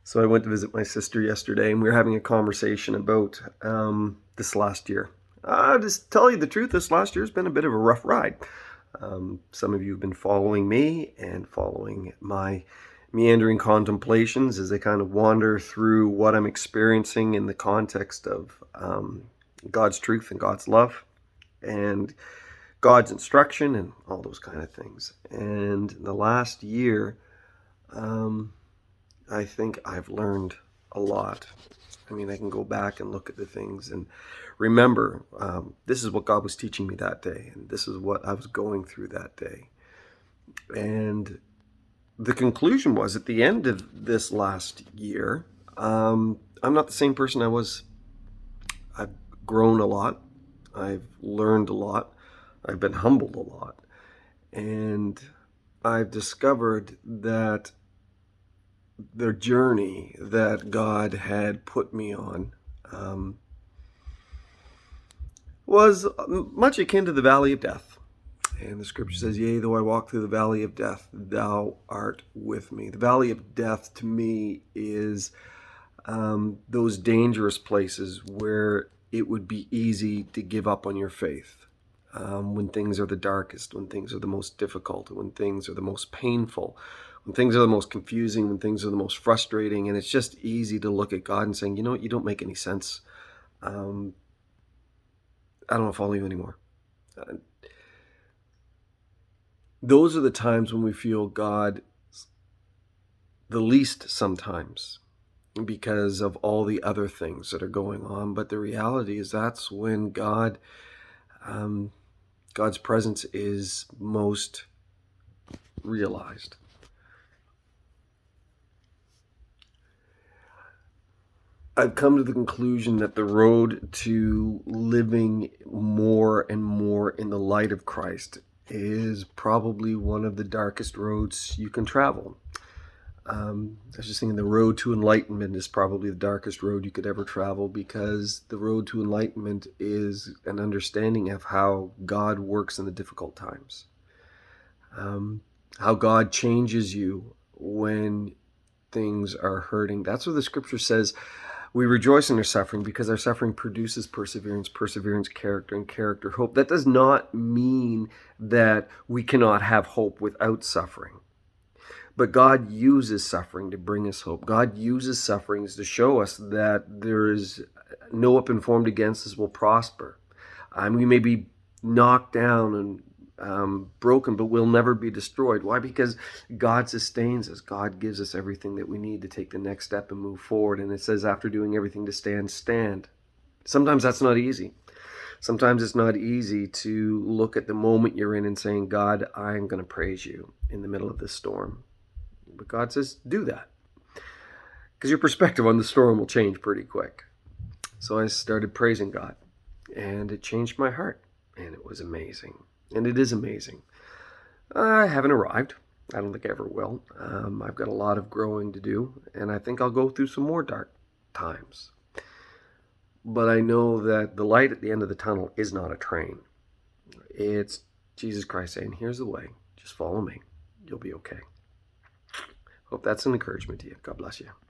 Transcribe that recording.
So I went to visit my sister yesterday, and we were having a conversation about this last year. I'll just tell you the truth, this last year's been a bit of a rough ride. Some of you have been following me and following my meandering contemplations as I kind of wander through what I'm experiencing in the context of God's truth and God's love and God's instruction and all those kind of things. And the last year, I think I've learned a lot. I mean, I can go back and look at the things and remember this is what God was teaching me that day, and this is what I was going through that day. And the conclusion was at the end of this last year, I'm not the same person I was. I've grown a lot. I've learned a lot. I've been humbled a lot. And I've discovered that the journey that God had put me on was much akin to the valley of death. And the scripture says, yea, though I walk through the valley of death, thou art with me. The valley of death to me is those dangerous places where it would be easy to give up on your faith. When things are the darkest, when things are the most difficult, when things are the most painful, when things are the most confusing, when things are the most frustrating, and it's just easy to look at God and saying, you know what, you don't make any sense. I don't want to follow you anymore. Those are the times when we feel God the least sometimes because of all the other things that are going on. But the reality is that's when God's presence is most realized. I've come to the conclusion that the road to living more and more in the light of Christ is probably one of the darkest roads you can travel. I was just thinking the road to enlightenment is probably the darkest road you could ever travel, because the road to enlightenment is an understanding of how God works in the difficult times. How God changes you when things are hurting. That's what the scripture says. We rejoice in our suffering because our suffering produces perseverance, perseverance, character, and character, hope. That does not mean that we cannot have hope without suffering. But God uses suffering to bring us hope. God uses sufferings to show us that there is no weapon formed against us will prosper. We may be knocked down and broken, but we'll never be destroyed. Why? Because God sustains us. God gives us everything that we need to take the next step and move forward. And it says, after doing everything to stand, stand. Sometimes that's not easy. Sometimes it's not easy to look at the moment you're in and saying, God, I'm going to praise you in the middle of this storm. But God says, do that. Because your perspective on the storm will change pretty quick. So I started praising God, and it changed my heart, and it was amazing. And it is amazing. I haven't arrived. I don't think I ever will. I've got a lot of growing to do, and I think I'll go through some more dark times. But I know that the light at the end of the tunnel is not a train. It's Jesus Christ saying, here's the way. Just follow me. You'll be okay. Hope that's an encouragement to you. God bless you.